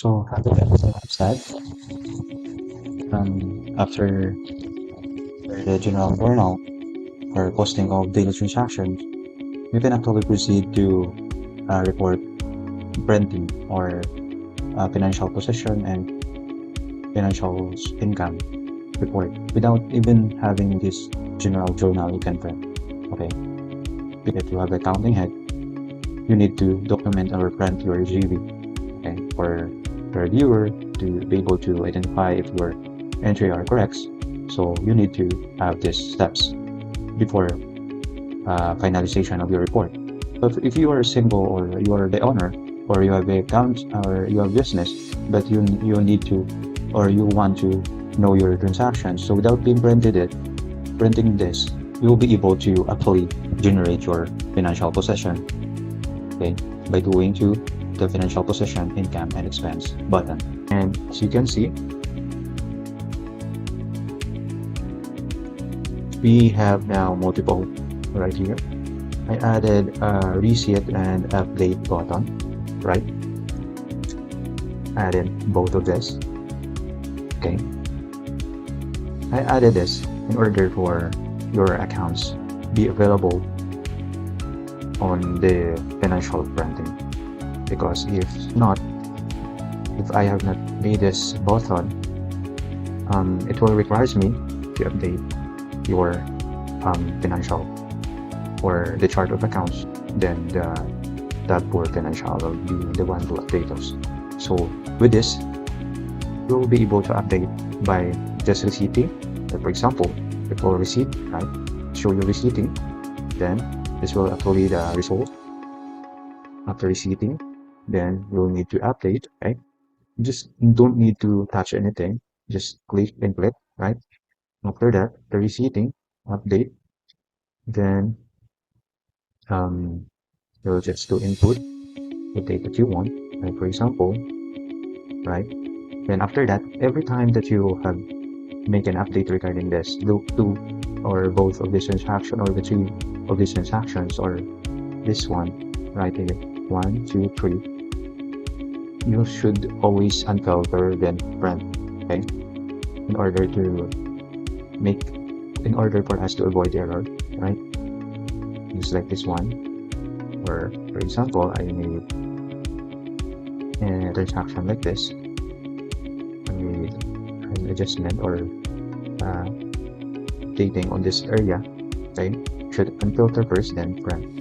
So having that said, after the general journal or posting of daily transactions, you can actually proceed to report branding or financial position and financial income report without even having this general journal you can print. Okay, if you have accounting head, you need to document or print your GV. Okay, for your viewer to be able to identify if your entry are correct. So you need to have these steps before finalization of your report. But if you are single or you are the owner or you have a account or you have business, but you need to or you want to know your transactions, so without being printing this, you will be able to actually generate your financial position, okay, by going to the financial position, income and expense button. And as you can see, we have now multiple right here. I added a reset and update button, right? Added both of this. Okay. I added this in order for your accounts be available on the financial printing, because if not, if I have not made this button, it will require me to update your financial or the chart of accounts, then the tab for financial will be the one to update those. So with this, you'll be able to update by just receipting. For example, before receipt, right? Show you receipting, then this will actually the result. After receipting, then you'll need to update, right? You just don't need to touch anything, just click and click, right? After that, the receipting update, then you'll just do input the date that you want, like for example, right? Then after that, every time that you have make an update regarding this, look two or both of these transactions or the three of these transactions or this one right here, 1, 2, 3, you should always unfilter then print, okay? In order for us to avoid error, right? Just like this one, or for example, I made a transaction like this. I made an adjustment or dating on this area, okay? Should unfilter first, then print.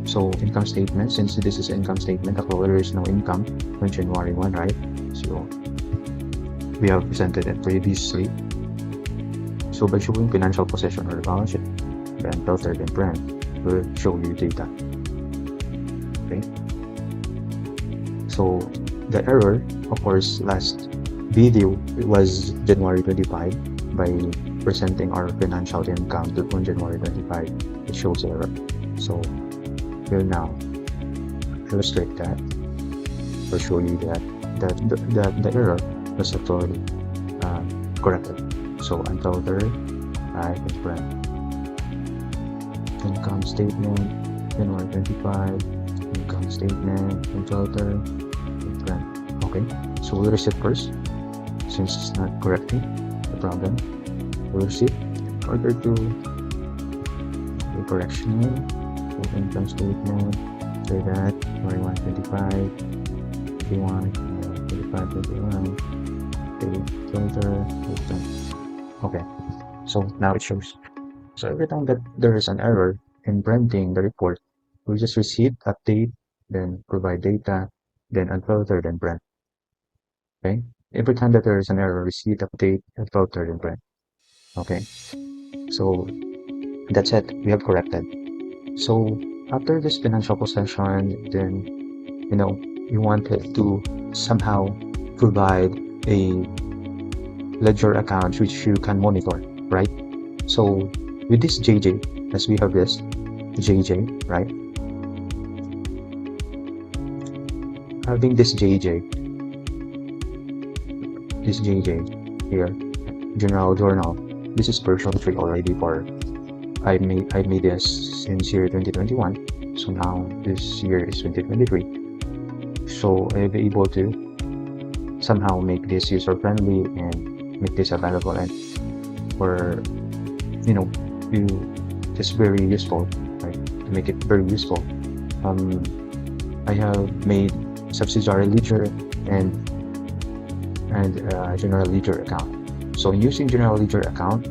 So income statement, since this is income statement, actually there is no income on January 1, right? So we have presented it previously. So by showing financial position or balance sheet, then filter then print will show you data. Okay. So the error, of course, last video it was January 25. By presenting our financial income on January 25, it shows error. So we'll now illustrate that or show you that the error was actually corrected. So unfilter, I can print income statement January 25, income statement, unfilter, and print. Okay, so we'll reset first since it's not correcting the problem. We'll reset in order to the correction. Income statement, say that, January 1, 25, 21, 25, 21, filter, open. Okay, so now it shows. So every time that there is an error in printing the report, we'll just receipt, update, then provide data, then unfilter, then print. Okay, every time that there is an error, receipt, update, unfilter, then print. Okay, so that's it. We have corrected. So after this financial possession, then you wanted to somehow provide a ledger account which you can monitor, right? So with this JJ, as we have this JJ, right? Having this JJ here, general journal. This is version 3 already for I made this since year 2021, so now this year is 2023. So I'll be able to somehow make this user friendly and make this available and for you just very useful, right? To make it very useful. I have made subsidiary ledger and general ledger account. So using general ledger account,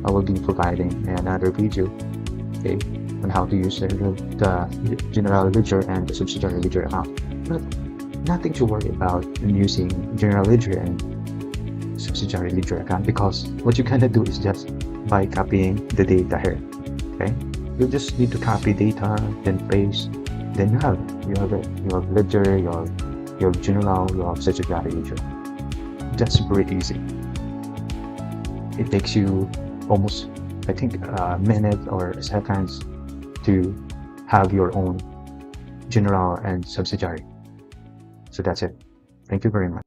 I will be providing another video, okay, on how to use the general ledger and the subsidiary ledger account. But nothing to worry about in using general ledger and subsidiary ledger account, because what you gonna do is just by copying the data here. Okay, you just need to copy data, then paste, then you have it. You have ledger, you have general, you have subsidiary ledger. That's very easy. It takes you almost, I think, a minute or seconds to have your own general and subsidiary. So that's it. Thank you very much.